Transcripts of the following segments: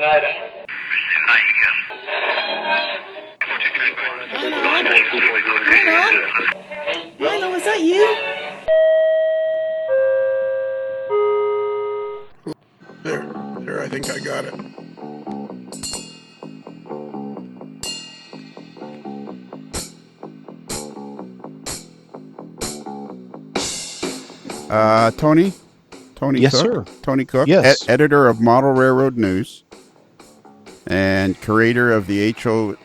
Milo, is that you? There, I think I got it. Tony Yes, Cook, sir. Tony Cook, Yes. Editor of Model Railroad News and curator of the HO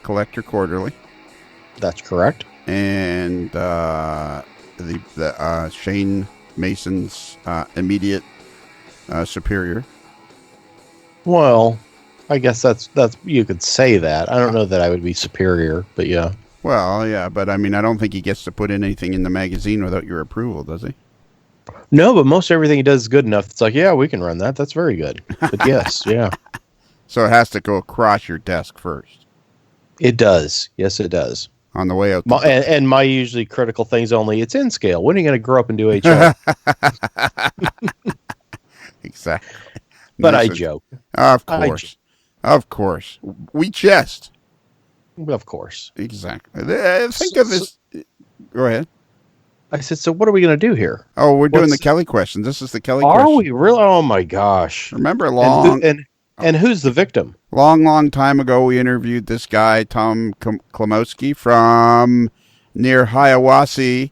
Collector Quarterly. That's correct. And the Shane Mason's immediate superior. Well, I guess that's you could say that. I don't know that I would be superior, but yeah. Well, yeah, but I mean, I don't think he gets to put in anything in the magazine without your approval, does he? No, but most everything he does is good enough. It's like, yeah, we can run that. That's very good. But yes, yeah. So it has to go across your desk first. It does. Yes, it does. On the way out. And my usually critical things only, it's in scale. When are you going to grow up and do HR? Exactly. But I joke. Of course. Of course. We jest. Of course. Exactly. Think of this. Go ahead. I said, so what are we going to do here? Oh, we're doing the Kelly question. This is the Kelly question. Are we really? Oh, my gosh. Remember And who's the victim? Long time ago, we interviewed this guy, Tom Klimoski, from near Hiawassee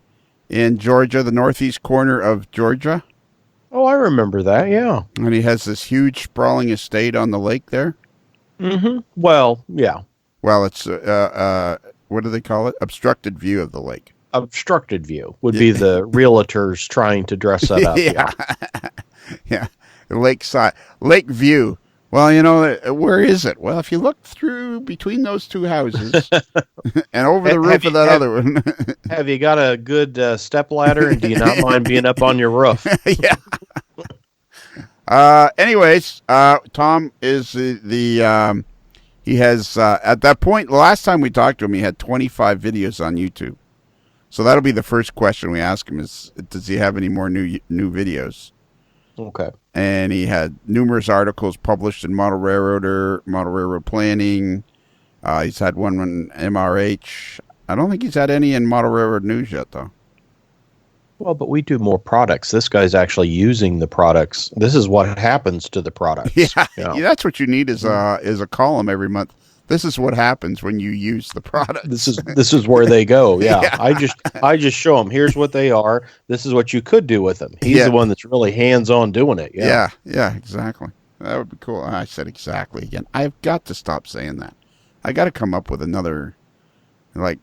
in Georgia, the northeast corner of Georgia. Oh, I remember that, yeah. And he has this huge sprawling estate on the lake there. Mm-hmm. Well, yeah. Well, it's, what do they call it? Obstructed view of the lake. Obstructed view would be the realtors trying to dress that up. Yeah. Lake view. Well, you know, where is it? Well, if you look through between those two houses and over the roof of that other one. Have you got a good step ladder, and do you not mind being up on your roof? Yeah. Anyways, Tom is he has, at that point, the last time we talked to him, he had 25 videos on YouTube. So that'll be the first question we ask him is, does he have any more new videos? Okay. And he had numerous articles published in Model Railroader, Model Railroad Planning. He's had one in MRH. I don't think he's had any in Model Railroad News yet, though. Well, but we do more products. This guy's actually using the products. This is what happens to the products. Yeah, that's what you need is a column every month. This is what happens when you use the product. This is where they go. Yeah. I just show them. Here's what they are. This is what you could do with them. He's the one that's really hands-on doing it. Yeah, exactly. That would be cool. I said exactly again. I've got to stop saying that. I got to come up with another, like,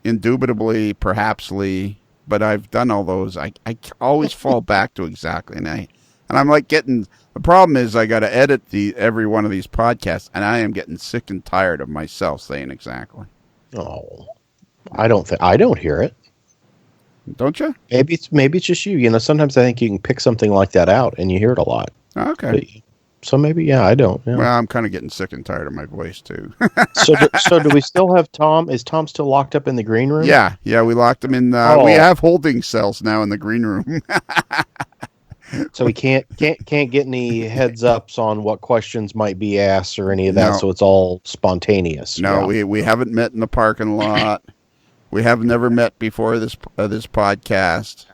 indubitably, perhapsly. But I've done all those. I always fall back to exactly, and I'm like getting. The problem is I got to edit every one of these podcasts, and I am getting sick and tired of myself saying exactly. Oh, I don't hear it. Don't you? Maybe it's just you. You know, sometimes I think you can pick something like that out, and you hear it a lot. Okay. So maybe, I don't. Yeah. Well, I'm kind of getting sick and tired of my voice too. So do we still have Tom? Is Tom still locked up in the green room? Yeah, we locked him in. We have holding cells now in the green room. So we can't get any heads ups on what questions might be asked or any of that. No. So it's all spontaneous. No, we haven't met in the parking lot. We have never met before this podcast.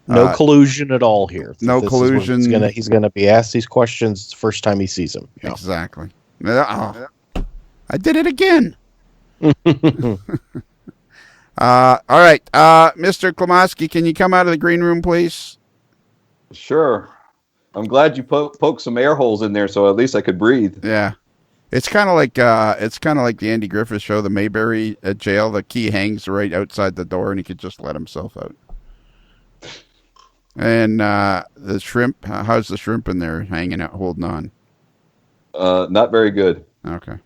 No collusion at all here. No collusion. He's gonna be asked these questions the first time he sees them. Yeah. Exactly. Oh, I did it again. All right, Mr. Klimoski, can you come out of the green room, please? Sure. I'm glad you poked some air holes in there, so at least I could breathe. Yeah, it's kind of like the Andy Griffith show, the Mayberry jail. The key hangs right outside the door, and he could just let himself out. And the shrimp, how's the shrimp in there hanging out, holding on? Not very good. Okay.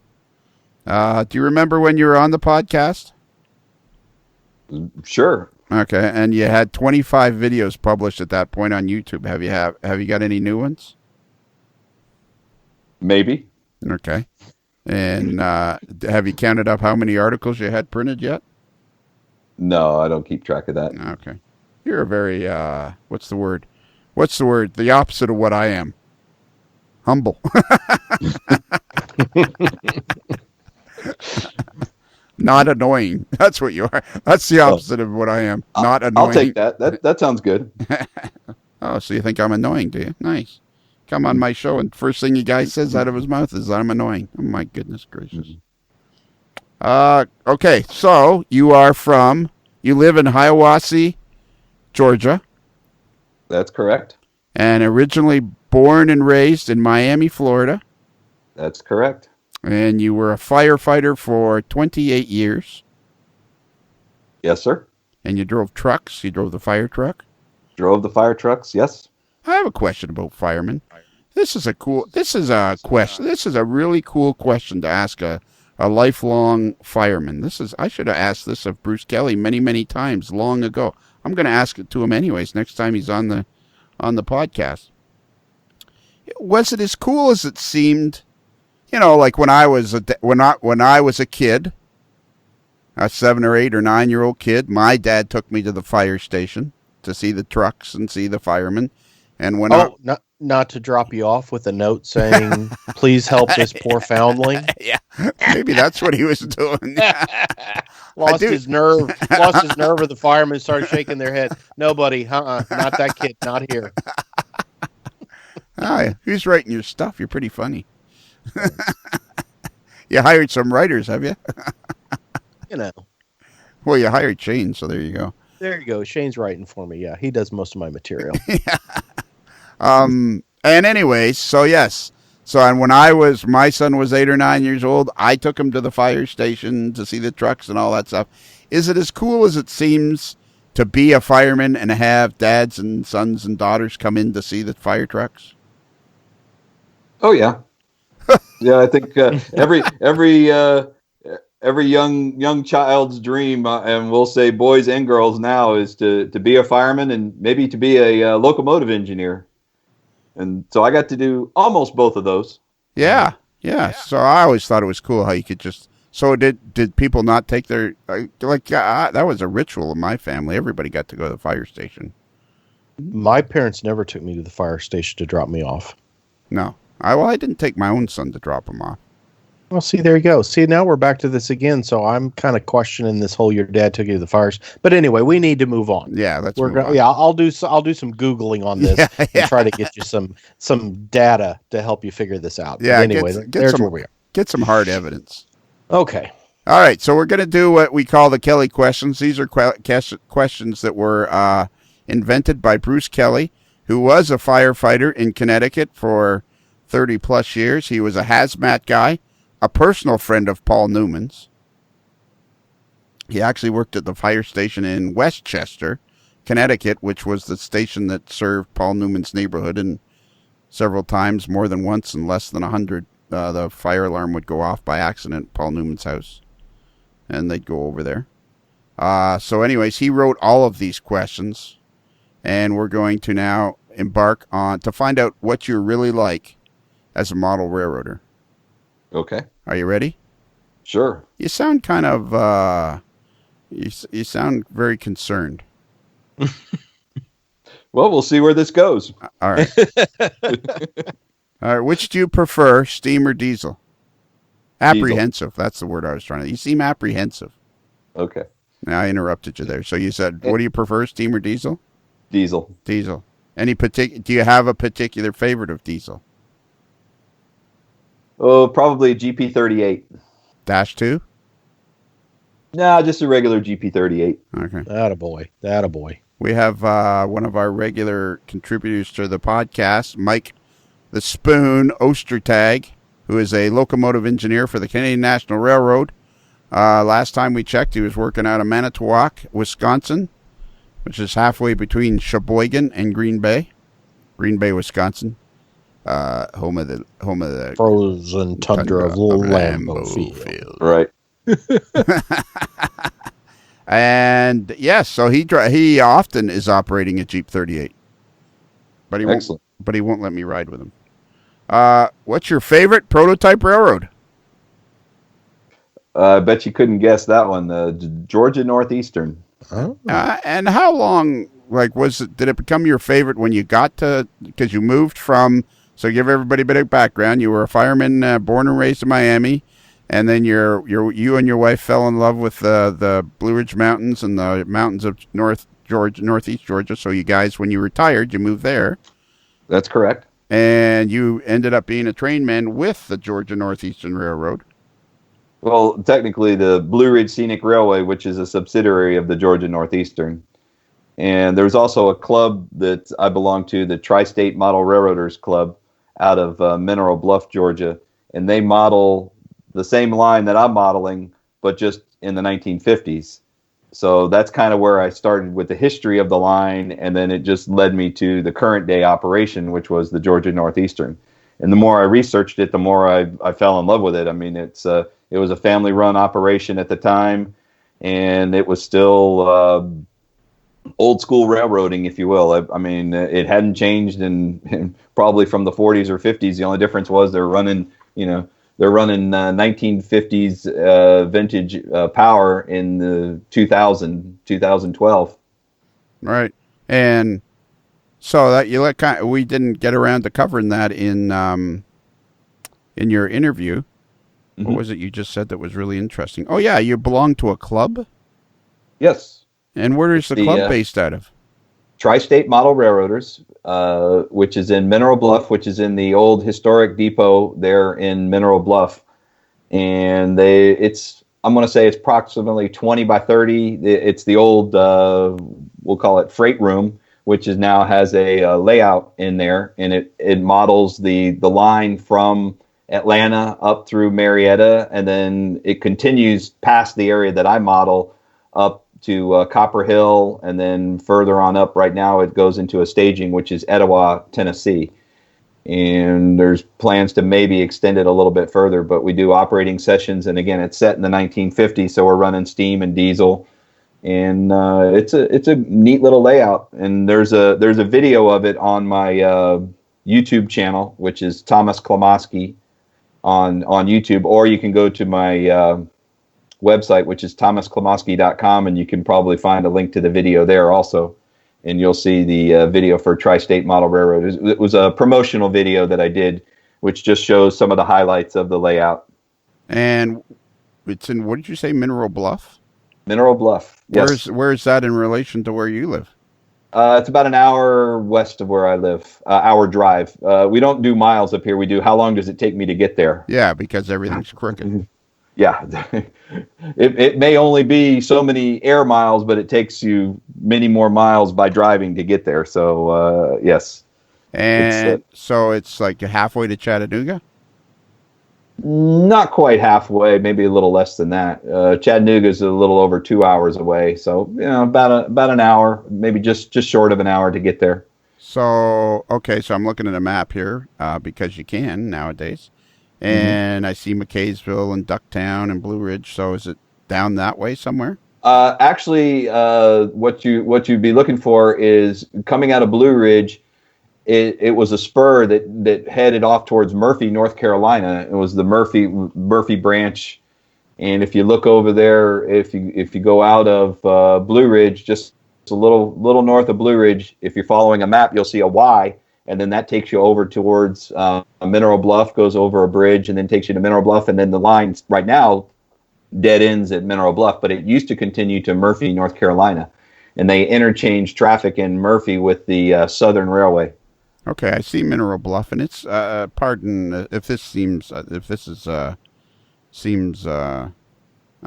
Do you remember when you were on the podcast? Sure. Okay, and you had 25 videos published at that point on YouTube. Have you got any new ones? Maybe. Okay. And have you counted up how many articles you had printed yet? No, I don't keep track of that. Okay. You're a very what's the word? The opposite of what I am. Humble. Not annoying. That's what you are. That's the opposite of what I am. Not annoying. I'll take that. That sounds good. Oh, so you think I'm annoying, do you? Nice. Come on my show, and first thing you guy says out of his mouth is I'm annoying. Oh, my goodness gracious. Okay, so you live in Hiawassee, Georgia. That's correct. And originally born and raised in Miami, Florida. That's correct. And you were a firefighter for 28 years. Yes, sir. And you drove trucks. You drove the fire truck. Drove the fire trucks. Yes. I have a question about firemen. This is a really cool question to ask a lifelong fireman. I should have asked this of Bruce Kelly many, many times long ago. I'm going to ask it to him anyways next time he's on the podcast. Was it as cool as it seemed? You know, like when I was a kid, a 7 or 8 or 9-year-old kid, my dad took me to the fire station to see the trucks and see the firemen. And when not to drop you off with a note saying, "Please help this poor foundling." Yeah, maybe that's what he was doing. Lost his nerve. Lost his nerve. Or the firemen started shaking their head. Nobody, not that kid, not here. Who's writing your stuff? You're pretty funny. You hired some writers, have you? You know. Well, you hired Shane, so there you go. There you go. Shane's writing for me. Yeah, he does most of my material. Yeah. And anyways, so yes. So and when my son was 8 or 9 years old, I took him to the fire station to see the trucks and all that stuff. Is it as cool as it seems to be a fireman and have dads and sons and daughters come in to see the fire trucks? Oh yeah. Yeah, I think every young child's dream, and we'll say boys and girls now, is to be a fireman and maybe to be a locomotive engineer. And so I got to do almost both of those. Yeah. So I always thought it was cool how you could just. So did people not take their that was a ritual in my family. Everybody got to go to the fire station. My parents never took me to the fire station to drop me off. No, I didn't take my own son to drop him off. Well, see, there you go. See, now we're back to this again. So I'm kind of questioning this whole "your dad took you to the fires." But anyway, we need to move on. Yeah, I'll do some Googling on this and try to get you some data to help you figure this out. Yeah. But anyway, there's where we are. Get some hard evidence. Okay. All right. So we're going to do what we call the Kelly questions. These are questions that were invented by Bruce Kelly, who was a firefighter in Connecticut for 30 plus years. He was a hazmat guy. A personal friend of Paul Newman's. He actually worked at the fire station in Westchester, Connecticut, which was the station that served Paul Newman's neighborhood, and several times, more than once, in less than 100, the fire alarm would go off by accident at Paul Newman's house, and they'd go over there. So anyways, he wrote all of these questions, and we're going to now embark on to find out what you're really like as a model railroader. Okay. Are you ready? Sure. You sound kind of, you sound very concerned. Well, we'll see where this goes. All right. All right. Which do you prefer, steam or diesel? Apprehensive. Diesel. That's the word I was trying to. You seem apprehensive. Okay. Now I interrupted you there. So you said, what do you prefer, steam or diesel? Diesel. Diesel. Do you have a particular favorite of diesel? Oh, probably GP38. -2? No, just a regular GP38. Okay. Attaboy. We have one of our regular contributors to the podcast, Mike the Spoon Ostertag, who is a locomotive engineer for the Canadian National Railroad. Last time we checked, he was working out of Manitowoc, Wisconsin, which is halfway between Sheboygan and Green Bay, Wisconsin. Home of the frozen tundra of Lambeau Field. Right. And yes, so he often is operating a Jeep 38, but he won't let me ride with him. What's your favorite prototype railroad? I bet you couldn't guess that one. The Georgia Northeastern. Oh. And how long? Did it become your favorite when you got to? Because you moved from So give everybody a bit of background. You were a fireman, born and raised in Miami, and then you and your wife fell in love with the Blue Ridge Mountains and the mountains of Northeast Georgia. So you guys, when you retired, you moved there. That's correct. And you ended up being a trainman with the Georgia Northeastern Railroad. Well, technically the Blue Ridge Scenic Railway, which is a subsidiary of the Georgia Northeastern. And there's also a club that I belong to, the Tri-State Model Railroaders Club out of Mineral Bluff, Georgia. And they model the same line that I'm modeling, but just in the 1950s. So that's kind of where I started with the history of the line, and then it just led me to the current day operation, which was the Georgia Northeastern. And the more I researched it, the more I fell in love with it. I mean, it was a family-run operation at the time, and it was still old school railroading, if you will. I mean, it hadn't changed in probably from the 40s or 50s. The only difference was they're running 1950s vintage power in the 2012. Right. And so that we didn't get around to covering that in your interview. Mm-hmm. What was it you just said that was really interesting? Oh yeah, you belong to a club? Yes. And where is the club based out of? Tri-State Model Railroaders, which is in Mineral Bluff, which is in the old historic depot there in Mineral Bluff. And I'm going to say it's approximately 20 by 30. It's the old, we'll call it freight room, which now has a layout in there. And it models the line from Atlanta up through Marietta. And then it continues past the area that I model up to Copper Hill, and then further on up right now it goes into a staging, which is Etowah, Tennessee. And there's plans to maybe extend it a little bit further, but we do operating sessions, and again, it's set in the 1950s, so we're running steam and diesel, and it's a neat little layout. And there's a video of it on my YouTube channel, which is Thomas Klimoski on YouTube, or you can go to my website, which is thomasklimoski.com, and you can probably find a link to the video there also, and you'll see the video for Tri-State Model Railroad. It was a promotional video that I did, which just shows some of the highlights of the layout. And it's in, what did you say, Mineral Bluff? Mineral Bluff, yes. Where is that in relation to where you live? It's about an hour west of where I live, hour drive. We don't do miles up here. We do how long does it take me to get there? Yeah, because everything's crooked. Yeah, it may only be so many air miles, but it takes you many more miles by driving to get there. So, yes. And so it's like halfway to Chattanooga? Not quite halfway, maybe a little less than that. Chattanooga is a little over 2 hours away. So, about an hour, maybe just short of an hour to get there. So, okay, so I'm looking at a map here because you can nowadays. And I see McKaysville and Ducktown and Blue Ridge. So is it down that way somewhere? Actually, what you'd be looking for is coming out of Blue Ridge. It was a spur that headed off towards Murphy, North Carolina. It was the Murphy branch. And if you look over there, if you go out of Blue Ridge, just a little north of Blue Ridge, if you're following a map, you'll see a Y. And then that takes you over towards Mineral Bluff, goes over a bridge, and then takes you to Mineral Bluff. And then the line right now dead ends at Mineral Bluff, but it used to continue to Murphy, North Carolina. And they interchanged traffic in Murphy with the Southern Railway. Okay, I see Mineral Bluff, and it's pardon if this seems I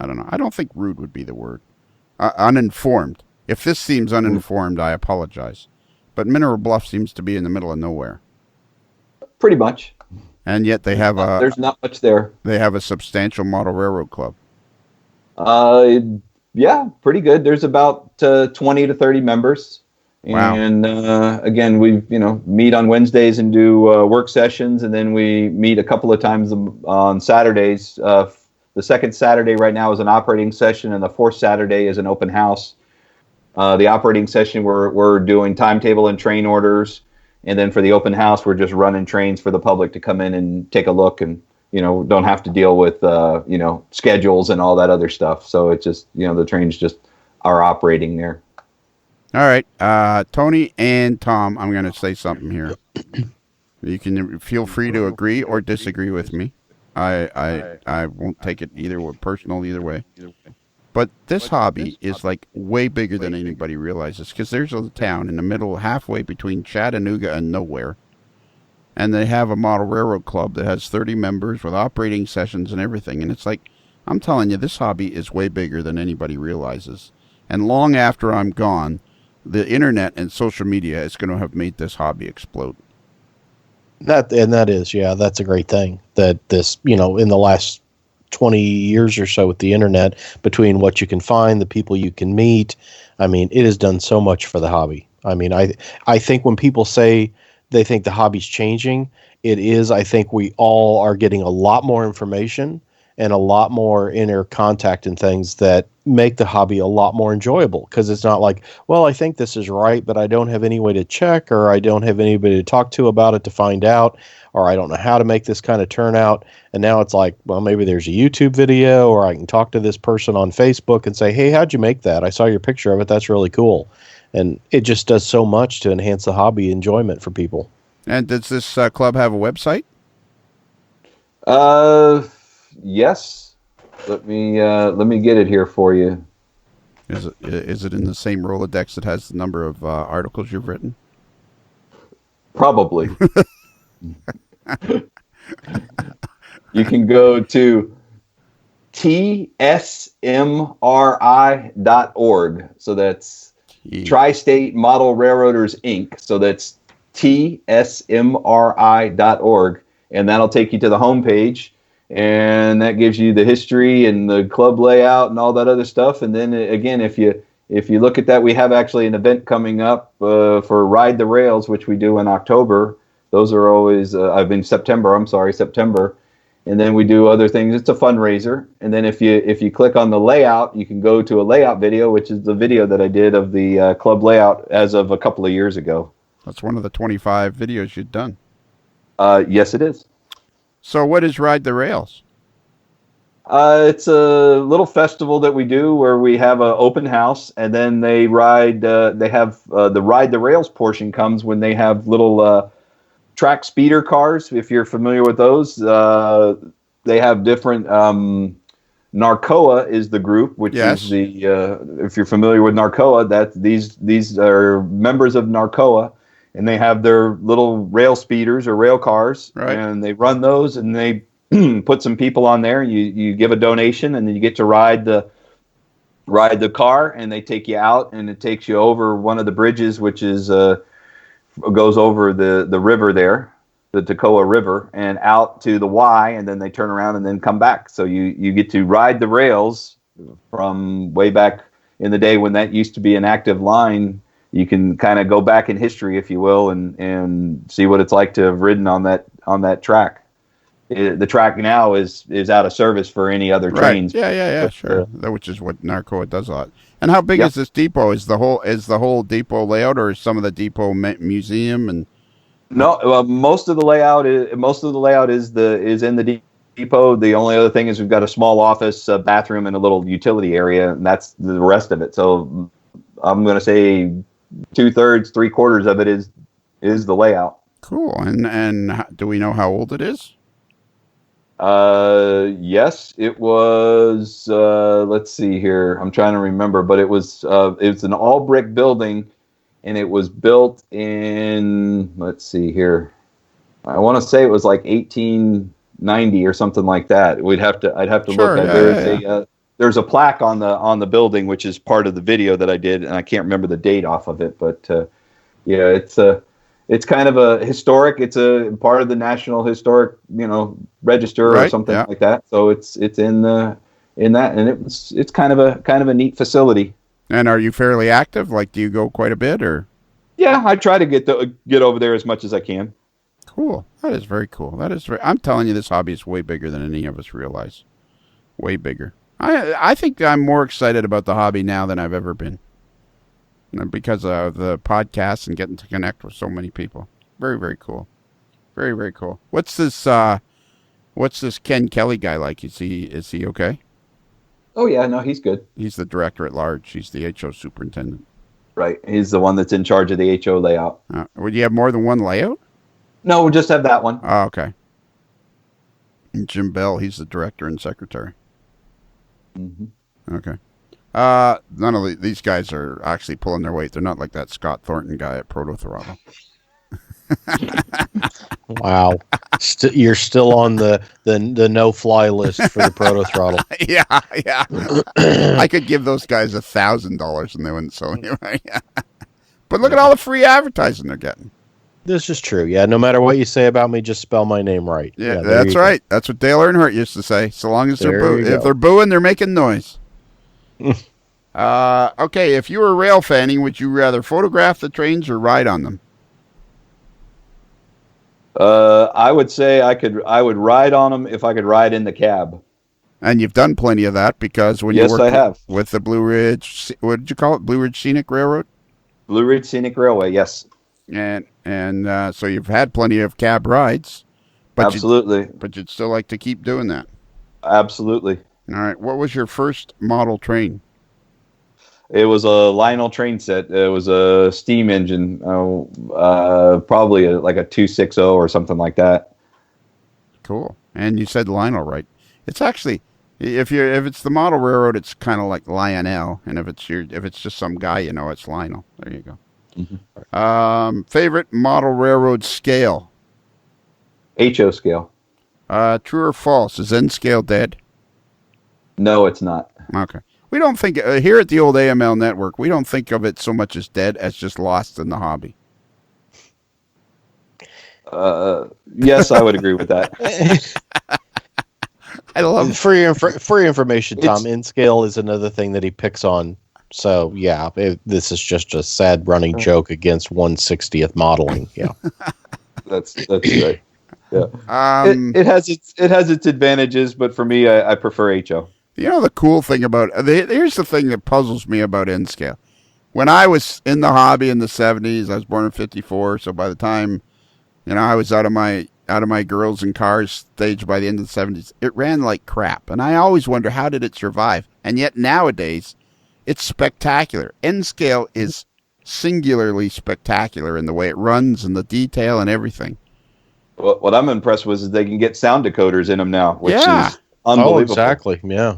don't know. I don't think rude would be the word. Uninformed. If this seems uninformed, I apologize. But Mineral Bluff seems to be in the middle of nowhere. Pretty much. And yet they have there's not much there. They have a substantial model railroad club. Yeah, pretty good. There's about 20 to 30 members. Wow. And again, we meet on Wednesdays and do work sessions, and then we meet a couple of times on Saturdays. The second Saturday right now is an operating session, and the fourth Saturday is an open house. The operating session, we're doing timetable and train orders. And then for the open house, we're just running trains for the public to come in and take a look, and, don't have to deal with, schedules and all that other stuff. So it's just, the trains just are operating there. All right. Tony and Tom, I'm going to say something here. You can feel free to agree or disagree with me. I won't take it either way, personal either way. But this hobby is like way bigger than anybody realizes, because there's a town in the middle, halfway between Chattanooga and nowhere, and they have a model railroad club that has 30 members with operating sessions and everything. And it's like, I'm telling you, this hobby is way bigger than anybody realizes. And long after I'm gone, the internet and social media is going to have made this hobby explode. That's a great thing that this, in the last 20 years or so with the internet, between what you can find, the people you can meet, I mean, it has done so much for the hobby. I mean, I think when people say they think the hobby's changing, it is. I think we all are getting a lot more information and a lot more inner contact and things that make the hobby a lot more enjoyable, because it's not like, well, I think this is right, but I don't have any way to check, or I don't have anybody to talk to about it to find out, or I don't know how to make this kind of turnout. And now it's like, well, maybe there's a YouTube video, or I can talk to this person on Facebook and say, hey, how'd you make that? I saw your picture of it. That's really cool. And it just does so much to enhance the hobby enjoyment for people. And does this club have a website? Yes. Let me get it here for you. Is it in the same Rolodex that has the number of articles you've written? Probably. You can go to tsmri.org. So that's Tri-State Model Railroaders, Inc. So that's tsmri.org. And that'll take you to the homepage. And that gives you the history and the club layout and all that other stuff. And then again, if you look at that, we have actually an event coming up for Ride the Rails, which we do in October. Those are always September. And then we do other things. It's a fundraiser. And then if you click on the layout, you can go to a layout video, which is the video that I did of the club layout as of a couple of years ago. That's one of the 25 videos you've done. Yes, it is. So what is Ride the Rails? It's a little festival that we do where we have an open house, and then they ride. They have the Ride the Rails portion comes when they have little track speeder cars. If you're familiar with those, they have different. Narcoa is the group, which is the. If you're familiar with Narcoa, that these are members of Narcoa. And they have their little rail speeders or rail cars, right. And they run those, and they put some people on there. You give a donation, and then you get to ride the car, and they take you out, and it takes you over one of the bridges, which is goes over the river there, the Toccoa River, and out to the Y, and then they turn around and then come back. So you get to ride the rails from way back in the day when that used to be an active line. You can kind of go back in history, if you will, and see what it's like to have ridden on that track. The track now is out of service for any other trains. Yeah, but, sure. Which is what Narcoa does a lot. And how big is this depot? Is the whole depot layout, or is some of the depot museum? And no, most of the layout is in the depot. The only other thing is we've got a small office, a bathroom, and a little utility area, and that's the rest of it. So I'm going to say 2/3, 3/4 of it is the layout. Cool. And do we know how old it is? Yes, it was. Let's see here. I'm trying to remember, but it was an all brick building, and it was built in. Let's see here. I want to say it was like 1890 or something like that. I'd have to look at. There's a plaque on the building, which is part of the video that I did, and I can't remember the date off of it, but it's kind of a historic. It's a part of the National Historic, Register or something like that. So it's in that, and it's kind of a neat facility. And are you fairly active? Like, do you go quite a bit, or? Yeah, I try to get over there as much as I can. Cool. That is very cool. I'm telling you, this hobby is way bigger than any of us realize. Way bigger. I think I'm more excited about the hobby now than I've ever been, because of the podcast and getting to connect with so many people. Very, very cool. Very, very cool. What's this Ken Kelly guy like? Is he okay? Oh yeah, no, he's good. He's the director at large. He's the HO superintendent. Right. He's the one that's in charge of the HO layout. Would you have more than one layout? No, we'll just have that one. Oh, okay. And Jim Bell, he's the director and secretary. Mm-hmm. Okay. None of these guys are actually pulling their weight. They're not like that Scott Thornton guy at Proto Throttle. Wow. You're still on the no-fly list for the Proto Throttle. Yeah. I could give those guys $1,000 and they wouldn't sell me, right? But look at all the free advertising they're getting. This is true. Yeah, no matter what you say about me, just spell my name right. Yeah, that's right. That's what Dale Earnhardt used to say. So long as if they're booing, they're making noise. Okay, if you were rail fanning, would you rather photograph the trains or ride on them? I would say I would ride on them if I could ride in the cab. And you've done plenty of that because when yes, you I worked have. with the Blue Ridge, what did you call it? Blue Ridge Scenic Railroad? Blue Ridge Scenic Railway, yes. And so you've had plenty of cab rides. But Absolutely. But you'd still like to keep doing that. Absolutely. All right. What was your first model train? It was a Lionel train set. It was a steam engine, probably like a 260 or something like that. Cool. And you said Lionel, right? It's actually, if it's the model railroad, it's kind of like Lionel, and if it's just some guy, it's Lionel. There you go. Mm-hmm. Favorite model railroad scale? HO scale. True or false? Is N scale dead? No, it's not. Okay. We don't think here at the old AML network, we don't think of it so much as dead as just lost in the hobby. Yes, I would agree with that. I love free information, Tom. N scale is another thing that he picks on. So yeah, this is just a sad running joke against 1/60th modeling. Yeah, that's right. Yeah, it has its advantages, but for me, I prefer HO. The cool thing about here's the thing that puzzles me about N scale. When I was in the hobby in the 70s, I was born in 54, so by the time I was out of my girls and cars stage by the end of the 70s, it ran like crap, and I always wonder how did it survive. And yet nowadays, it's spectacular. N scale is singularly spectacular in the way it runs and the detail and everything. Well, what I'm impressed with is they can get sound decoders in them now, which is unbelievable. Oh, exactly. Yeah.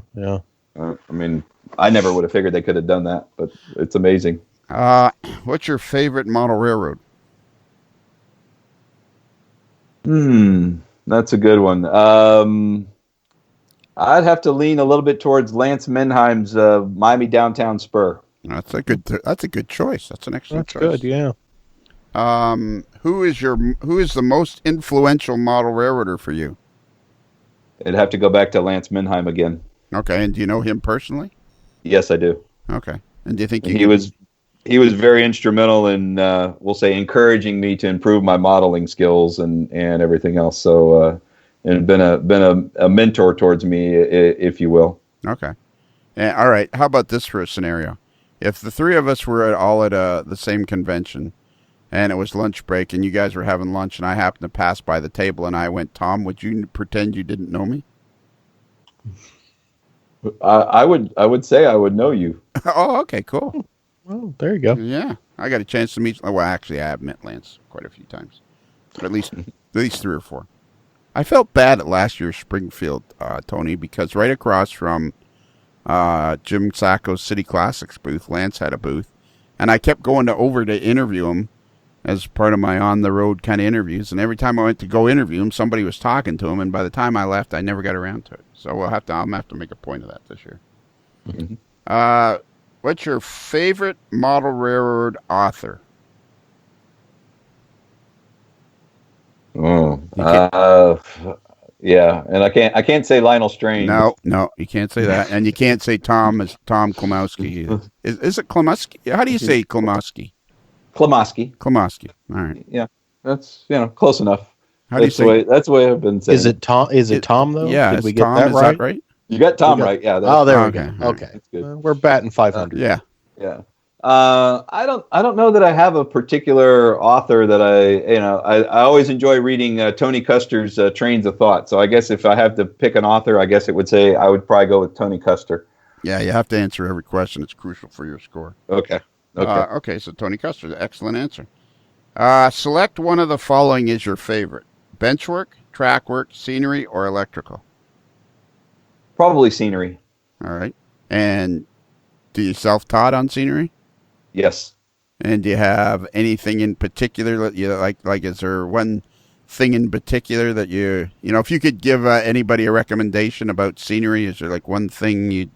I mean, I never would have figured they could have done that, but it's amazing. What's your favorite model railroad? That's a good one. I'd have to lean a little bit towards Lance Menheim's Miami Downtown Spur. That's a good choice. That's an excellent choice. That's good, yeah. Who is the most influential model railroader for you? It'd have to go back to Lance Menheim again. Okay, and do you know him personally? Yes, I do. Okay, and do you think he was very instrumental in we'll say encouraging me to improve my modeling skills and everything else. So and been a mentor towards me, if you will. Okay, all right. How about this for a scenario? If the three of us were all at the same convention, and it was lunch break, and you guys were having lunch, and I happened to pass by the table, and I went, Tom, would you pretend you didn't know me? I would say I would know you. Oh, okay, cool. Well, there you go. Yeah, I got a chance to meet. Well, actually, I have met Lance quite a few times, but at least 3 or 4. I felt bad at last year's Springfield, Tony, because right across from Jim Sacco's City Classics booth, Lance had a booth, and I kept going over to interview him as part of my on-the-road kind of interviews, and every time I went to go interview him, somebody was talking to him, and by the time I left, I never got around to it. So I'm gonna have to make a point of that this year. Mm-hmm. What's your favorite model railroad author? Yeah, and I can't say Lionel Strange. No, you can't say that, and you can't say Tom Klimoski. Is it Klimoski? How do you say Klimoski? Klimoski. All right. Yeah, that's close enough. How do you say? That's the way I've been saying. Is it Tom? Is it Tom though? Yeah, did we get Tom, that right? You got Tom right. Yeah. There we go. Right. Okay, that's good. We're batting 500. Yeah. I don't know that I have a particular author that I always enjoy reading Tony Custer's Trains of Thought. So I guess if I have to pick an author, I guess I would probably go with Tony Custer. Yeah, you have to answer every question. It's crucial for your score. Okay. Okay, so Tony Custer, excellent answer. Select one of the following as your favorite: bench work, track work, scenery, or electrical. Probably scenery. All right. And do you self-taught on scenery? Yes. And do you have anything in particular that you like? Like, is there one thing in particular that if you could give anybody a recommendation about scenery, is there like one thing you'd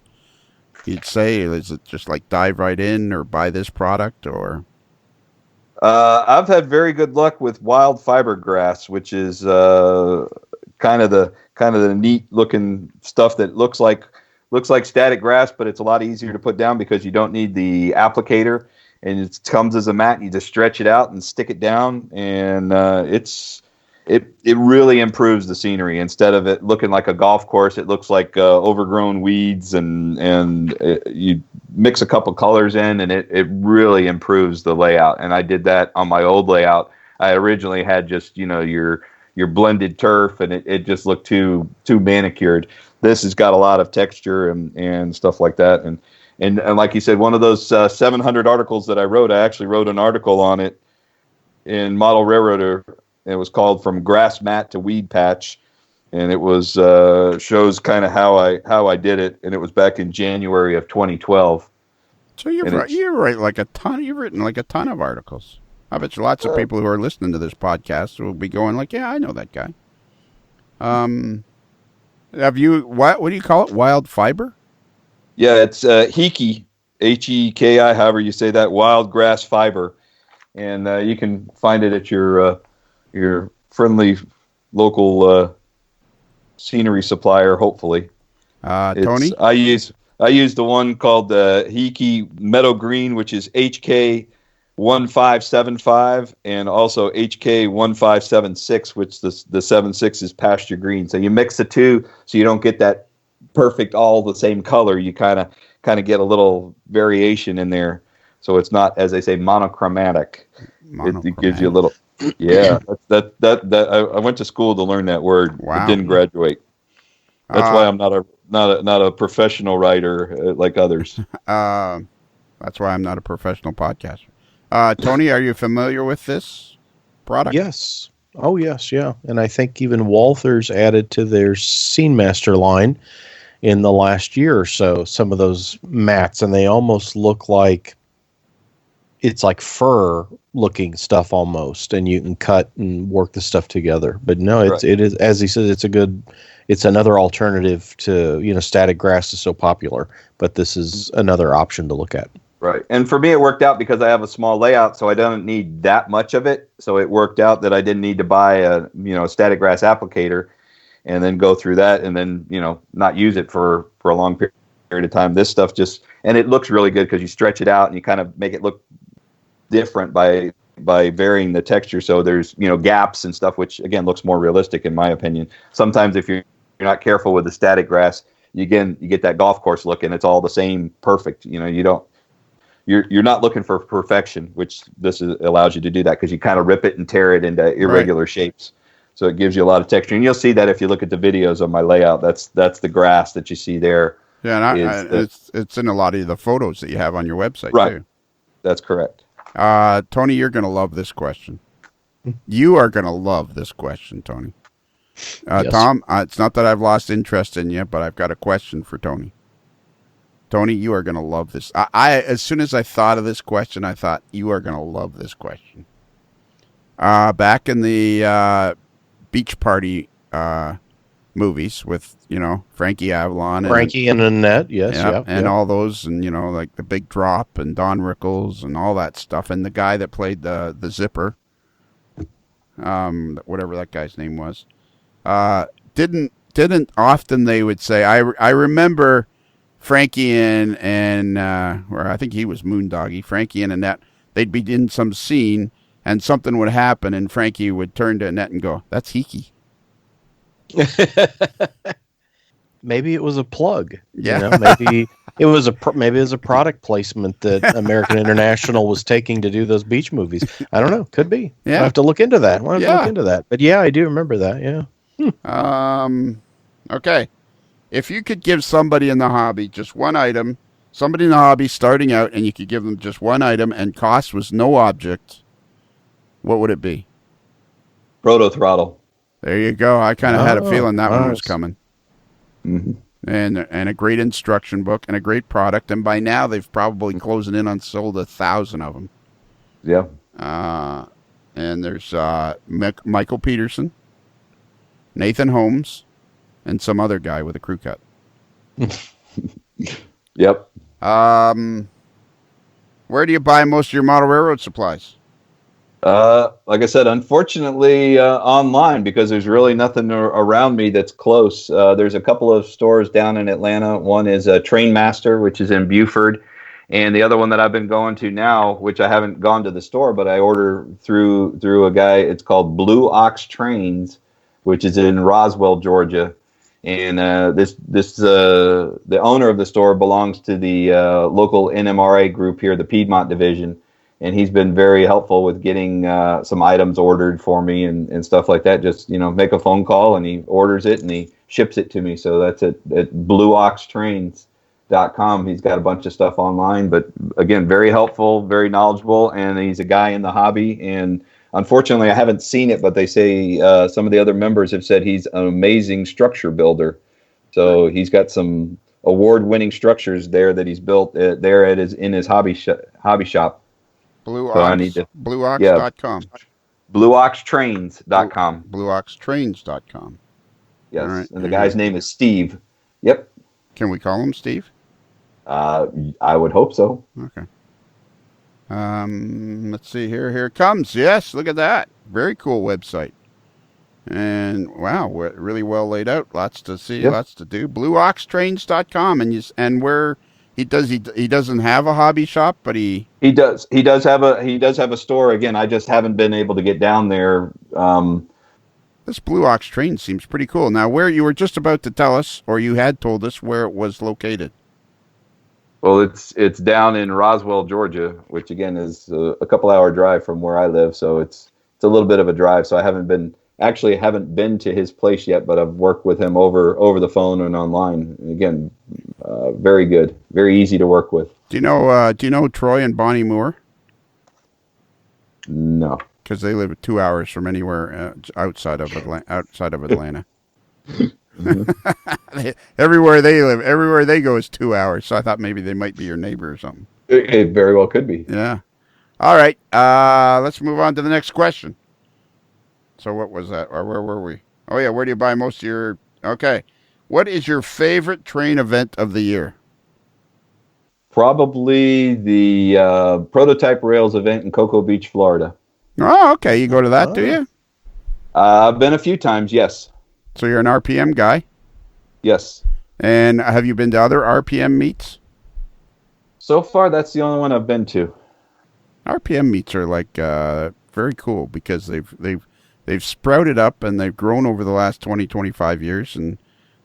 say? Is it just like dive right in or buy this product or? I've had very good luck with wild fibergrass, which is kind of the neat looking stuff that looks like static grass, but it's a lot easier to put down because you don't need the applicator, and it comes as a mat. And you just stretch it out and stick it down, and it really improves the scenery. Instead of it looking like a golf course, it looks like overgrown weeds, and you mix a couple colors in, and it really improves the layout. And I did that on my old layout. I originally had just your blended turf, and it just looked too manicured. This has got a lot of texture and stuff like that. And like you said, one of those 700 articles that I wrote, I actually wrote an article on it in Model Railroader. It was called From Grass Mat to Weed Patch, and it was shows kind of how I did it, and it was back in January of 2012. So you write like a ton. You've written like a ton of articles. I bet you lots of people who are listening to this podcast will be going like, "Yeah, I know that guy." Have you what do you call it? Wild fiber? Yeah, it's Heki, Heki, however you say that, wild grass fiber, and you can find it at your friendly local scenery supplier. Hopefully, Tony. I use the one called the Heki Meadow Green, which is HK 1575, and also HK 1576, which the 76 is pasture green. So you mix the two, so you don't get that perfect all the same color. You kind of get a little variation in there, so it's not, as they say, monochromatic. It gives you a little. Yeah, that I went to school to learn that word. Wow. I didn't graduate. That's why I'm not a professional writer like others. That's why I'm not a professional podcaster. Tony, are you familiar with this product? Yes. Oh, yes, yeah. And I think even Walther's added to their Scene Master line in the last year or so some of those mats, and they almost look like it's like fur looking stuff almost, and you can cut and work the stuff together. But no, it is, as he says, it's another alternative to, static grass is so popular, but this is another option to look at. Right. And for me, it worked out because I have a small layout, so I don't need that much of it. So it worked out that I didn't need to buy a static grass applicator and then go through that and then, not use it for a long period of time. This stuff and it looks really good because you stretch it out and you kind of make it look different by varying the texture. So there's, gaps and stuff, which again looks more realistic in my opinion. Sometimes if you're not careful with the static grass, you get that golf course look and it's all the same perfect. You're not looking for perfection, which allows you to do that because you kind of rip it and tear it into irregular shapes. So it gives you a lot of texture, and you'll see that if you look at the videos of my layout. That's the grass that you see there. Yeah, and it's in a lot of the photos that you have on your website too. That's correct. Tony, you're going to love this question. You are going to love this question, Tony. Yes. Tom, it's not that I've lost interest in you, but I've got a question for Tony. Tony, you are going to love this. As soon as I thought of this question, I thought, you are going to love this question. Back in the beach party movies with, Frankie Avalon. Frankie and Annette, yes. And all those, and, like The Big Drop and Don Rickles and all that stuff. And the guy that played the Zipper, whatever that guy's name was, didn't often they would say, I remember Frankie and or I think he was Moondoggy, Frankie and Annette, they'd be in some scene and something would happen and Frankie would turn to Annette and go, "That's Heki." Maybe it was a plug. Yeah. Maybe it was a product placement that American International was taking to do those beach movies. I don't know. Could be. Yeah. I'll have to look into that. But yeah, I do remember that. Yeah. Okay. If you could give somebody in the hobby just one item, somebody in the hobby starting out, and you could give them just one item and cost was no object, what would it be? Proto Throttle. There you go. I kind of had a feeling that one was nice. coming. Mm-hmm. And a great instruction book and a great product. And by now they've probably closing in on sold 1,000 of them. Yeah. And there's Michael Peterson, Nathan Holmes, and some other guy with a crew cut. Yep. Where do you buy most of your model railroad supplies? Like I said, unfortunately, online, because there's really nothing around me that's close. There's a couple of stores down in Atlanta. One is Train Master, which is in Buford. And the other one that I've been going to now, which I haven't gone to the store, but I order through a guy. It's called Blue Ox Trains, which is in Roswell, Georgia. And the owner of the store belongs to the local NMRA group here, the Piedmont Division. And he's been very helpful with getting some items ordered for me and stuff like that. Just, make a phone call and he orders it and he ships it to me. So that's at blueoxtrains.com. He's got a bunch of stuff online, but again, very helpful, very knowledgeable. And he's a guy in the hobby. And unfortunately, I haven't seen it, but they say some of the other members have said he's an amazing structure builder. So he's got some award-winning structures there that he's built in his hobby shop. Blueox.com. Blueoxtrains.com. Blueoxtrains.com. Yes. All right. And the guy's name is Steve. Yep. Can we call him Steve? I would hope so. Okay. Let's see here. Here it comes. Yes, look at that. Very cool website. And wow, really well laid out. Lots to see, Yep. Lots to do. Blueoxtrains.com and where he doesn't have a hobby shop, but he does have a store. Again, I just haven't been able to get down there. This Blue Ox Train seems pretty cool. Now, where you were just about to tell us, or you had told us where it was located. Well, it's down in Roswell, Georgia, which again is a couple-hour drive from where I live. So it's a little bit of a drive. So I haven't been to his place yet, but I've worked with him over the phone and online. Again, very good, very easy to work with. Do you know Troy and Bonnie Moore? No, because they live 2 hours from anywhere outside of Atlanta. Everywhere they go is 2 hours. So I thought maybe they might be your neighbor or something. It very well could be. Yeah. All right. Let's move on to the next question. So what was that? Or where were we? Oh, yeah. Where do you buy most of your... Okay. What is your favorite train event of the year? Probably the Prototype Rails event in Cocoa Beach, Florida. Oh, okay. You go to that, do you? I've been a few times, yes. So you're an RPM guy? Yes. And have you been to other RPM meets? So far, that's the only one I've been to. RPM meets are like very cool because they've sprouted up and they've grown over the last 20, 25 years. And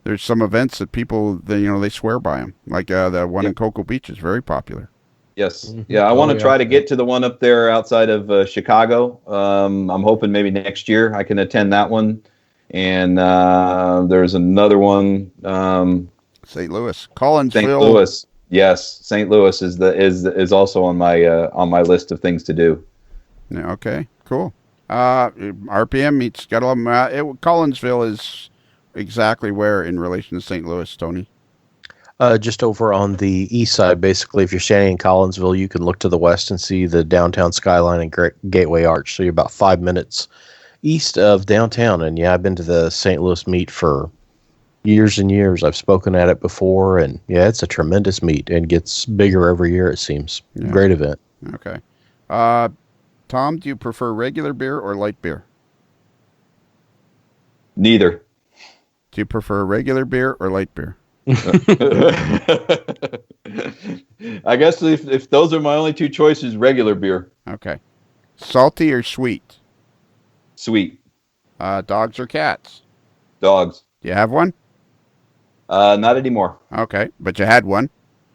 there's some events that people, they swear by them. Like the one in Cocoa Beach is very popular. Yes. Mm-hmm. Yeah, I want to try to get to the one up there outside of Chicago. I'm hoping maybe next year I can attend that one. And there's another one. St. Louis. Collinsville. St. Louis. Yes, St. Louis is also on my list of things to do. Yeah, okay, cool. RPM meets got a lot. Collinsville is exactly where in relation to St. Louis, Tony? Just over on the east side, basically. If you're standing in Collinsville, you can look to the west and see the downtown skyline and Gateway Arch. So you're about 5 minutes east of downtown. And yeah, I've been to the St. Louis meet for years and years. I've spoken at it before, and yeah, it's a tremendous meet and gets bigger every year, it seems. Yeah. Great event. Okay. Tom, do you prefer regular beer or light beer? Neither. Do you prefer regular beer or light beer? I guess if those are my only two choices, regular beer. Okay. Salty or sweet? Sweet. Dogs or cats? Dogs. Do you have one? Not anymore. Okay, but you had one?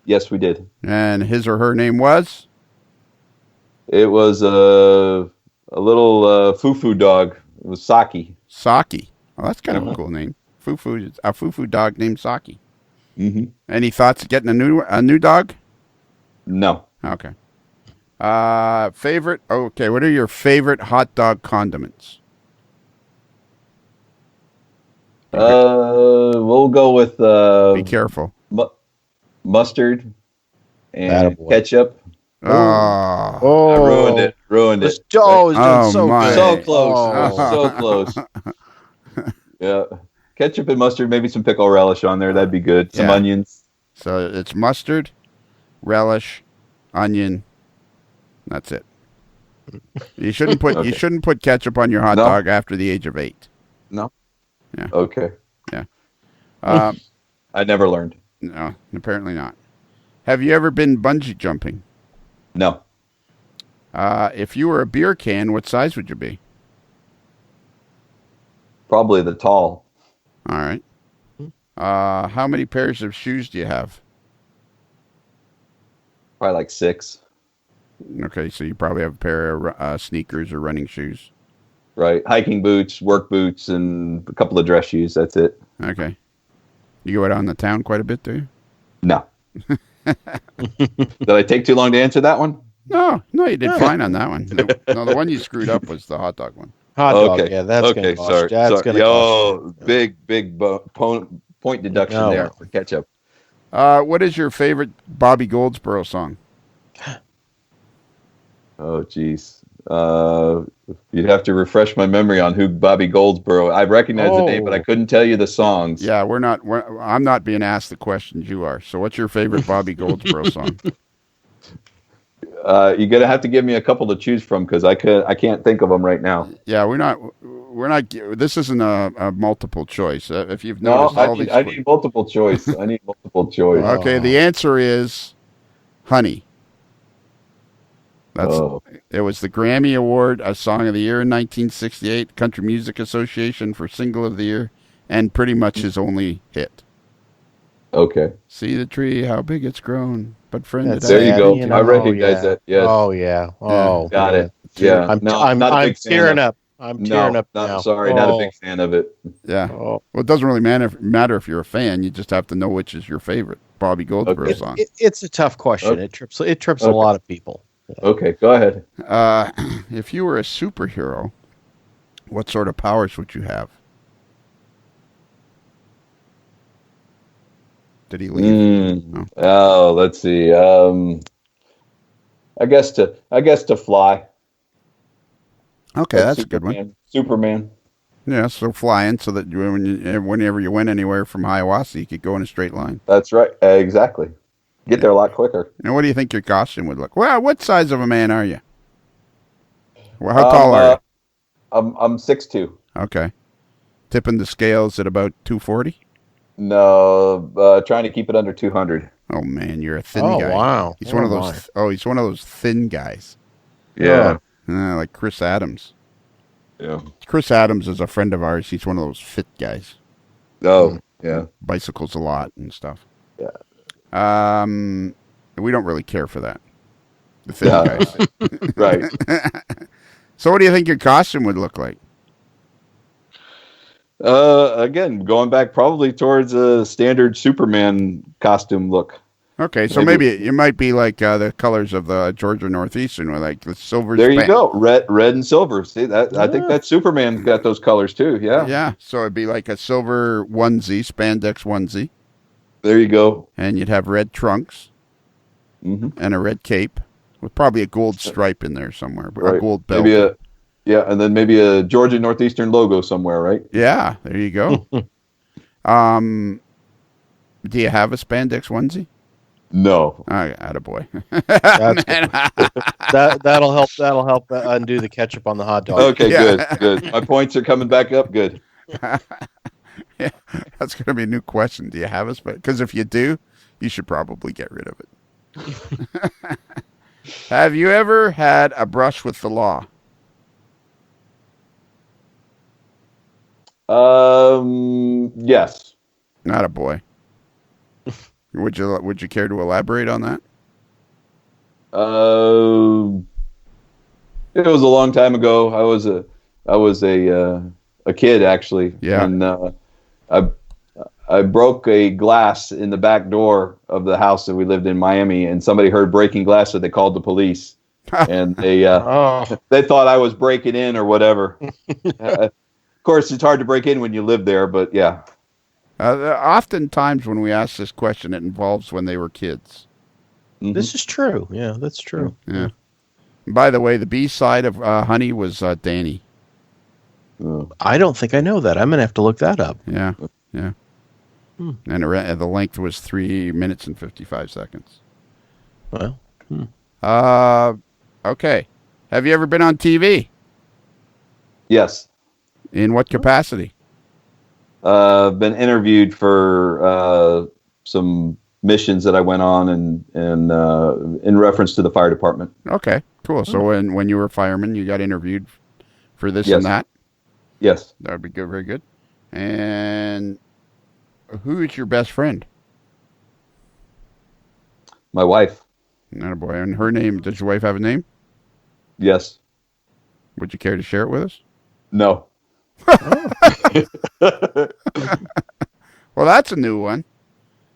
Yes, we did. And his or her name was? It was a little foo-foo dog. It was Saki. Saki. Oh, that's kind of a cool name. A foo-foo dog named Saki. Mm-hmm. Any thoughts of getting a new dog? No. Okay. Favorite? Okay, what are your favorite hot dog condiments? We'll go with Be careful. mu- mustard and Attaboy. ketchup. Oh, I ruined Oh, it. Ruined it. oh, he's doing Oh, so my. So good. close. Oh. So close. Yeah. Ketchup and mustard, maybe some pickle relish on there. That'd be good. Some Yeah. onions. So it's mustard, relish, onion. That's it. You shouldn't put Okay. you shouldn't put ketchup on your hot No. dog after the age of 8. No. Yeah. Okay. Um, I never learned. no, apparently not. Have you ever been bungee jumping? No. If you were a beer can, what size would you be? Probably the tall. All right. How many pairs of shoes do you have? Probably like 6. Okay, so you probably have a pair of sneakers or running shoes. Right. Hiking boots, work boots, and a couple of dress shoes. That's it. Okay. You go out on the town quite a bit, do you? No. Did I take too long to answer that one? No, you did fine on that one. No, the one you screwed up was the hot dog one. Hot dog. Okay. Yeah, that's Okay. gonna cost. Sorry. That's Sorry. gonna cost. Big point deduction No. there for ketchup. What is your favorite Bobby Goldsboro song? Oh, geez. You'd have to refresh my memory on who Bobby Goldsboro. I recognize the name, but I couldn't tell you the songs. Yeah, I'm not being asked the questions. You are. So, what's your favorite Bobby Goldsboro song? You're gonna have to give me a couple to choose from because I can't think of them right now. Yeah, we're not. This isn't a multiple choice. If you've No, noticed, all these. I need multiple choice. I need multiple choice. Okay, the answer is "Honey." That's. Oh. It was the Grammy Award, a Song of the Year in 1968, Country Music Association for Single of the Year, and pretty much his only hit. Okay. See the tree, how big it's grown. But friend, That's There you sad, go. you know. I recognize that. Yes. Oh yeah. Oh, Got man. it. Yeah. I'm No, I'm, not a I'm big fan tearing of- up. I'm tearing up now. Sorry, not a big fan of it. Yeah. Oh. Well, it doesn't really matter if you're a fan. You just have to know which is your favorite Bobby Goldsboro Okay. song. It's a tough question. Okay. It trips a Okay. lot of people. Okay, go ahead. If you were a superhero, what sort of powers would you have? Did he leave? No. Oh, let's see. I guess to fly. Okay, Like that's a good one. Superman. Yeah, so flying so that whenever you went anywhere from Hiawassee, you could go in a straight line. That's right. Exactly. Get there a lot quicker. And what do you think your costume would look? Well, what size of a man are you? Well, how tall are you? I'm 6'2". Okay. Tipping the scales at about 240? No, trying to keep it under 200. Oh man, you're a thin Oh guy. wow. He's one of my. those. He's one of those thin guys. Yeah. Like Chris Adams. Yeah. Chris Adams is a friend of ours. He's one of those fit guys. Oh, yeah. Bicycles a lot and stuff. Yeah. We don't really care for that. The thin Yeah. guys. Right. So, what do you think your costume would look like? Again, going back probably towards a standard Superman costume look. Okay, so maybe it might be like the colors of the Georgia Northeastern, or like the silver. There you go, red and silver. See that? I think that Superman's got those colors too. Yeah. Yeah, so it'd be like a silver onesie, spandex onesie, There you go. and you'd have red trunks and a red cape with probably a gold stripe in there somewhere, Right. a gold belt. Maybe and then maybe a Georgia Northeastern logo somewhere, right? Yeah, there you go. Do you have a spandex onesie? No. Attaboy. That'll help. That'll help undo the ketchup on the hot dog. Okay, Yeah. good. My points are coming back up. Good. Yeah, that's going to be a new question. Do you have a spandex? Because if you do, you should probably get rid of it. Have you ever had a brush with the law? Yes. Not a boy. Would you care to elaborate on that? It was a long time ago. I was a kid actually. Yeah. And I broke a glass in the back door of the house that we lived in Miami, and somebody heard breaking glass, so they called the police. and they Oh, they thought I was breaking in or whatever. Of course, it's hard to break in when you live there, but yeah. Oftentimes when we ask this question, it involves when they were kids. Mhm. this is true. Yeah, that's true. Yeah. By the way, the B side of Honey was Danny. Oh. I don't think I know that. I'm gonna have to look that up. Yeah. Hmm. And the length was 3 minutes and 55 seconds. Well, Okay. Have you ever been on TV? Yes. In what capacity? Been interviewed for some missions that I went on, and in reference to the fire department. Okay, cool. So when you were a fireman, you got interviewed for this Yes. and that. Yes. That would be good, very good. And who is your best friend? My wife. Not a boy. And her name? Does your wife have a name? Yes. Would you care to share it with us? No. Well, that's a new one.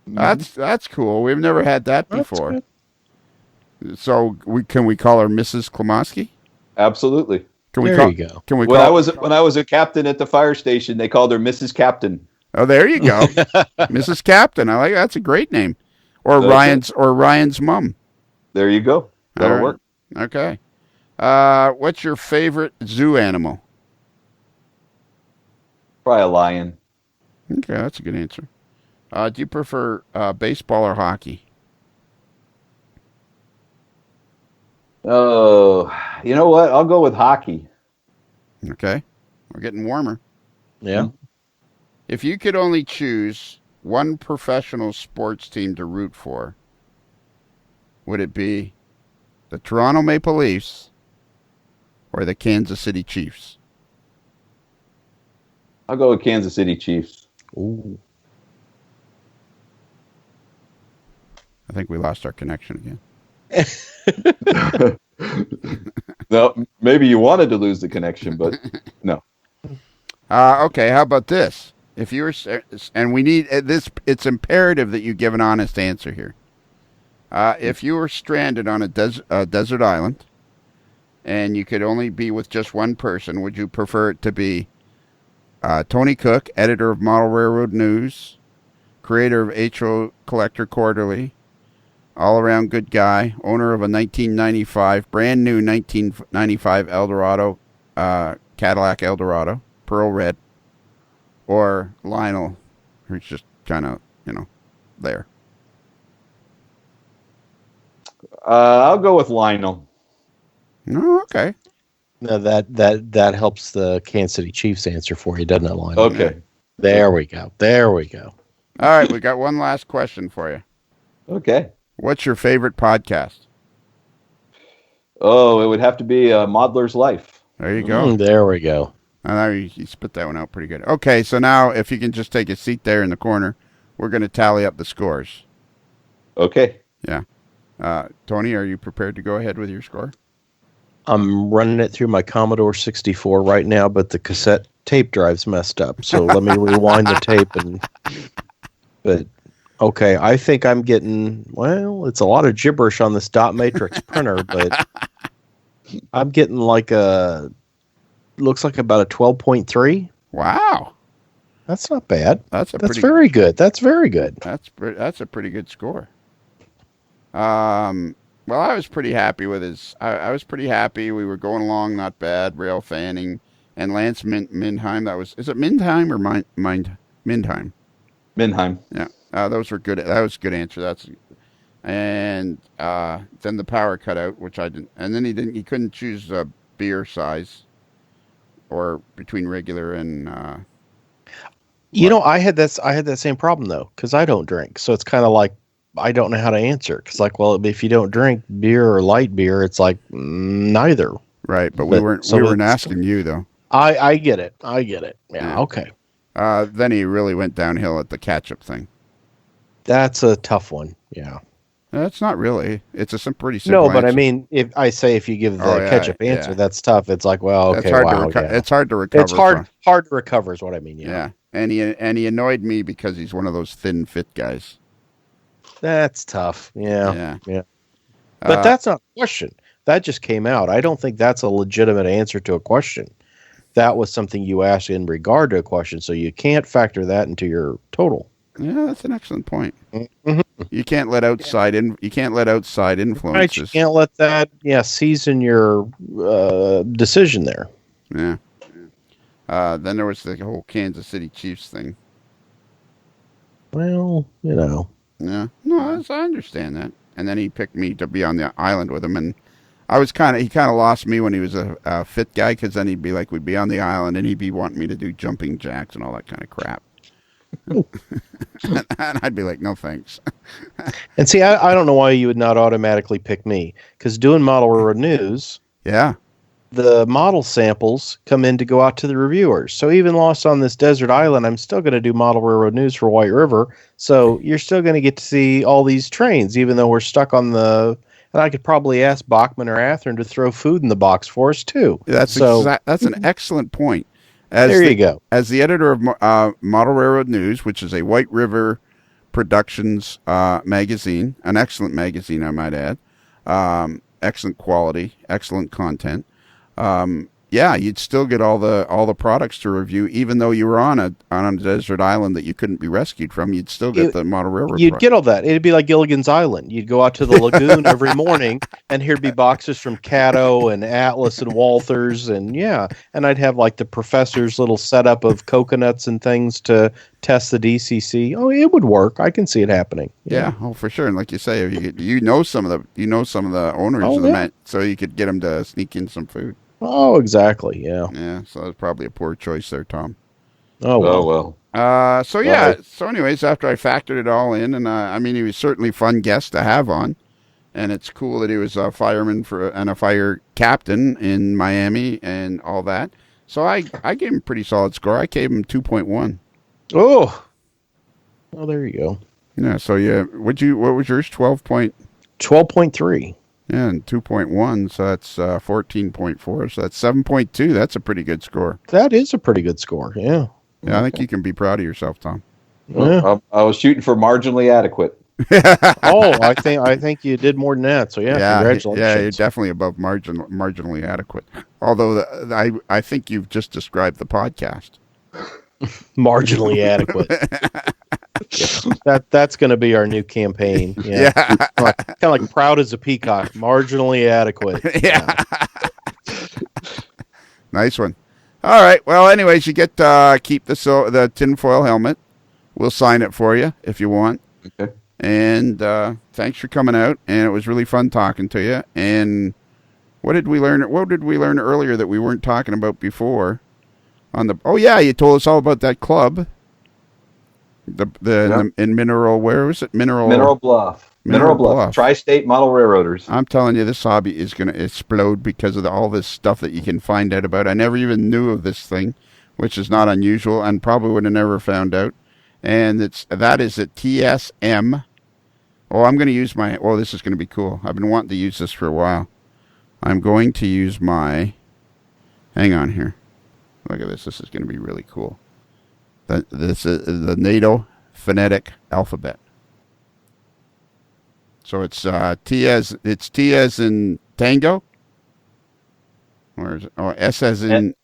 That's cool. We've never had that before. So can we call her Mrs. Klimoski? Absolutely. Can we there you go. Can we When call? I was a captain at the fire station, they called her Mrs. Captain. Oh, there you go, Mrs. Captain. I like that's a great name. Or Okay. Ryan's mom. There you go. That'll All right. work. Okay. What's your favorite zoo animal? Probably a lion. Okay, that's a good answer. Do you prefer baseball or hockey? Oh, you know what? I'll go with hockey. Okay, we're getting warmer. Yeah. If you could only choose one professional sports team to root for, would it be the Toronto Maple Leafs or the Kansas City Chiefs? I'll go with Kansas City Chiefs. Ooh. I think we lost our connection again. No, maybe you wanted to lose the connection, but no. Okay, how about this? If you were, and we need this, it's imperative that you give an honest answer here. If you were stranded on a desert island, and you could only be with just one person, would you prefer it to be Tony Cook, editor of Model Railroad News, creator of H.O. Collector Quarterly, all-around good guy, owner of a 1995, brand new 1995 Eldorado, Cadillac Eldorado, pearl red, or Lionel, who's just kind of, there? I'll go with Lionel. Oh, okay. No, that helps the Kansas City Chiefs answer for you, doesn't it, Lionel? Okay. There we go. There we go. All right, we got one last question for you. Okay. What's your favorite podcast? Oh, it would have to be Modeler's Life. There you go. There we go. I know you spit that one out pretty good. Okay, so now if you can just take a seat there in the corner, we're going to tally up the scores. Okay. Yeah. Tony, are you prepared to go ahead with your score? I'm running it through my Commodore 64 right now, but the cassette tape drive's messed up. So let me rewind the tape but okay, I think I'm getting, well, it's a lot of gibberish on this dot matrix printer, but I'm getting looks like about a 12.3. Wow. That's not bad. That's very good. That's very good. That's a pretty good score. Well, I was pretty happy with his. I was pretty happy. We were going along, not bad. Rail Fanning and Lance Mindheim. Is it Mindheim or Mindheim? Mindheim. Yeah, those were good. That was a good answer. And then the power cut out, which I didn't. And then he couldn't choose a beer size, or between regular and. I had that same problem though, because I don't drink, so it's kind of like I don't know how to answer. Because if you don't drink beer or light beer, it's like neither. Right, but we weren't asking you though. I get it. Yeah. Okay. Then he really went downhill at the ketchup thing. That's a tough one. Yeah. That's not really. It's a pretty simple. No, but answer. I mean, if you give the ketchup answer, that's tough. It's like, well, okay, It's hard to recover. It's hard to recover is what I mean. Yeah. And he annoyed me because he's one of those thin, fit guys. That's tough. Yeah. Yeah. But that's not the question. That just came out. I don't think that's a legitimate answer to a question. That was something you asked in regard to a question, so you can't factor that into your total. Yeah, that's an excellent point. Mm-hmm. You can't let outside Right, you influences. can't let that season your decision there. Yeah. Then there was the whole Kansas City Chiefs thing. Well, Yeah. No, I understand that. And then he picked me to be on the island with him, and he kind of lost me when he was a fit guy, because then he'd be like, we'd be on the island, and he'd be wanting me to do jumping jacks and all that kind of crap. And I'd be like, no thanks. And see, I don't know why you would not automatically pick me, because doing Model Railroad News, Yeah. the model samples come in to go out to the reviewers. So even lost on this desert island, I'm still going to do Model Railroad News for White River. So you're still going to get to see all these trains, even though we're stuck on the. And I could probably ask Bachman or Athearn to throw food in the box for us too. That's an excellent point. There you go. As the editor of Model Railroad News, which is a White River Productions magazine, an excellent magazine, I might add, excellent quality, excellent content. Yeah, you'd still get all the products to review, even though you were on a desert island that you couldn't be rescued from. You'd still get the Model Railroad. You'd get all that. It'd be like Gilligan's Island. You'd go out to the lagoon every morning, and here'd be boxes from Caddo and Atlas and Walthers, and I'd have like the professor's little setup of coconuts and things to test the DCC. Oh, it would work. I can see it happening. Yeah, for sure. And like you say, you know some of the owners of the man, so you could get them to sneak in some food. Oh, exactly. Yeah. Yeah. So that's probably a poor choice there, Tom. Oh well. So anyways, after I factored it all in, and I mean, he was certainly a fun guest to have on, and it's cool that he was a fireman and a fire captain in Miami and all that. So I gave him a pretty solid score. I gave him 2.1. Oh. Well, there you go. Yeah. So what was yours? 12.3. Yeah, and 2.1, so that's 14.4, so that's 7.2. That's a pretty good score. That is a pretty good score, yeah. Yeah, I think you can be proud of yourself, Tom. Yeah. I was shooting for marginally adequate. Oh, I think you did more than that, so congratulations. Yeah, you're definitely above marginally adequate. Although I think you've just described the podcast. Marginally adequate. That's going to be our new campaign. Yeah, kind of like proud as a peacock, marginally adequate. Yeah. Nice one. All right. Well, anyways, you get keep the tinfoil helmet. We'll sign it for you if you want. Okay. And thanks for coming out. And it was really fun talking to you. And what did we learn? What did we learn earlier that we weren't talking about before? You told us all about that club. In Mineral, where was it? Mineral Bluff. Tri-State Model Railroaders. I'm telling you, this hobby is going to explode because of all this stuff that you can find out about. I never even knew of this thing, which is not unusual, and probably would have never found out. And that is at TSM. Oh, I'm going to use this is going to be cool. I've been wanting to use this for a while. I'm going to use hang on here. Look at this. This is going to be really cool. This is the NATO phonetic alphabet. So it's T as in Tango, or S as in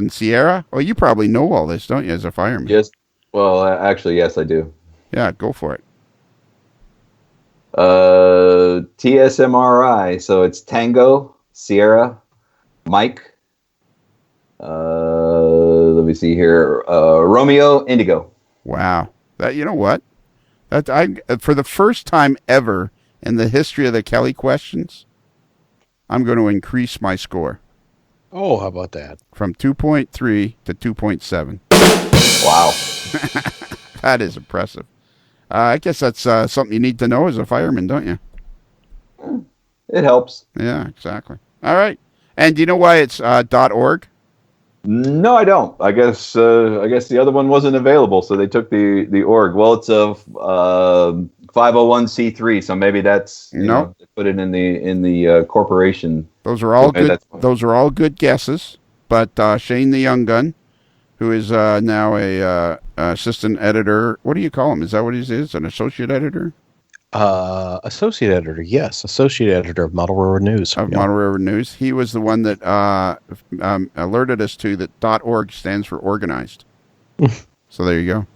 Sierra. Oh, you probably know all this, don't you, as a fireman? Yes. Well, actually, yes, I do. Yeah, go for it. TSMRI. So it's Tango, Sierra, Mike. Let me see here. Romeo, Indigo. Wow. You know what? For the first time ever in the history of the Kelly questions, I'm going to increase my score. Oh, how about that? From 2.3 to 2.7. Wow. That is impressive. I guess that's something you need to know as a fireman, don't you? It helps. Yeah, exactly. All right. And do you know why it's .org? No, I don't. I guess the other one wasn't available, so they took the org. Well, it's a 501c3, so maybe that's they put it in the corporation. Those are all good. Those are all good guesses. But Shane the Young Gun, who is now a assistant editor. What do you call him? Is that what he is? An associate editor? Associate editor, yes, associate editor of Model Railroad News. Of Yeah. Model Railroad News. He was the one that alerted us to that .org stands for organized. So there you go.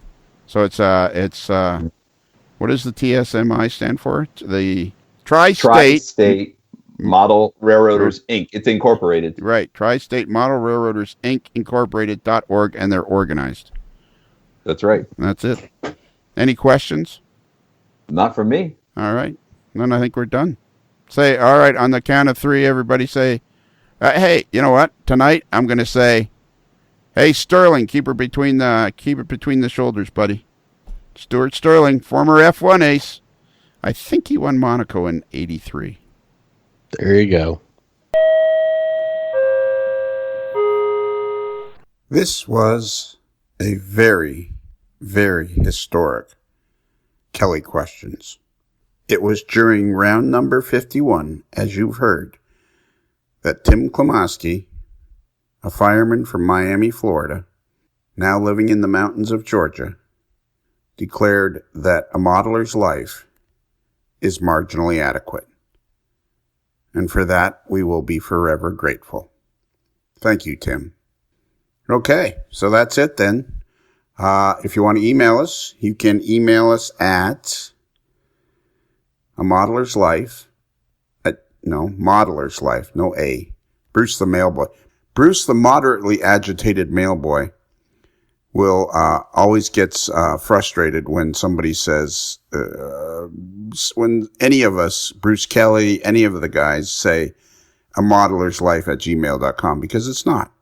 So it's what does the TSMI stand for? The Tri-State Model Railroaders Inc. It's incorporated. Right. Tri-State Model Railroaders Inc. Incorporated.org, and they're organized. That's right. That's it. Any questions? Not from me. All right. Then I think we're done. Say, all right, on the count of three, everybody say, hey, you know what? Tonight I'm going to say, hey, Sterling, keep it between the shoulders, buddy. Stuart Sterling, former F1 ace. I think he won Monaco in '83. There you go. This was a very, very historic Kelly Questions. It was during round number 51, as you've heard, that Tim Klimoski, a fireman from Miami, Florida, now living in the mountains of Georgia, declared that a modeler's life is marginally adequate. And for that, we will be forever grateful. Thank you, Tim. Okay, so that's it then. If you want to email us, you can email us at Modeler's Life. Modeler's Life, no A. Bruce the Mailboy. Bruce the moderately agitated mailboy will always gets frustrated when somebody says, when any of us, Bruce Kelly, any of the guys say a modeler's life at gmail.com, because it's not.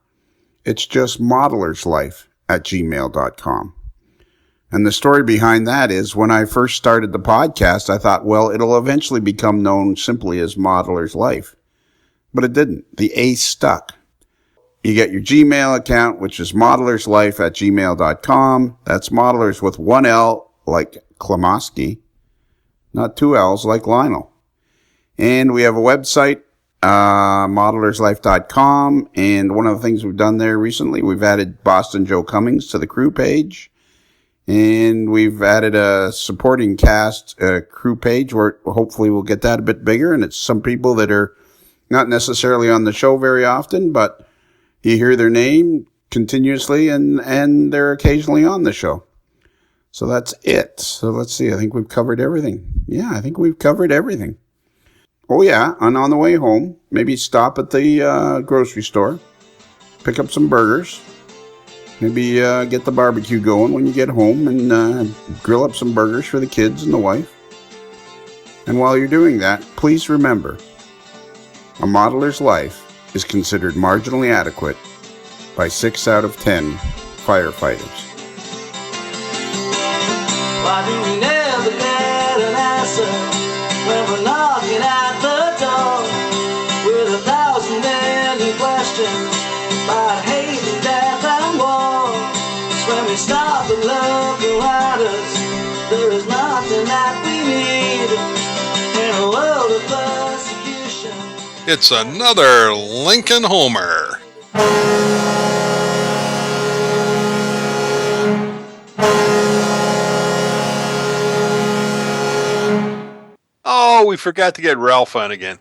It's just modeler's life at gmail.com. And the story behind that is when I first started the podcast, I thought, well, it'll eventually become known simply as Modeler's Life. But it didn't. The A stuck. You get your Gmail account, which is modeler'slife at gmail.com. That's modelers with one L, like Klimoski, not two L's, like Lionel. And we have a website, modelerslife.com. And one of the things we've done there recently, we've added Boston Joe Cummings to the crew page. And we've added a supporting cast crew page where hopefully we'll get that a bit bigger. And it's some people that are not necessarily on the show very often, but you hear their name continuously and they're occasionally on the show. So that's it. So let's see. I think we've covered everything. Yeah, I think we've covered everything. Oh, yeah. And on the way home, maybe stop at the grocery store, pick up some burgers. Maybe get the barbecue going when you get home and grill up some burgers for the kids and the wife. And while you're doing that, please remember, a modeler's life is considered marginally adequate by 6 out of 10 firefighters. Why do we never get an answer when we're knocking at the door with 1,000 million questions about hate and death and war? It's when we stop and look around us, there is nothing that we need in a world of persecution. It's another Lincoln Homer. Oh, we forgot to get Ralph on again.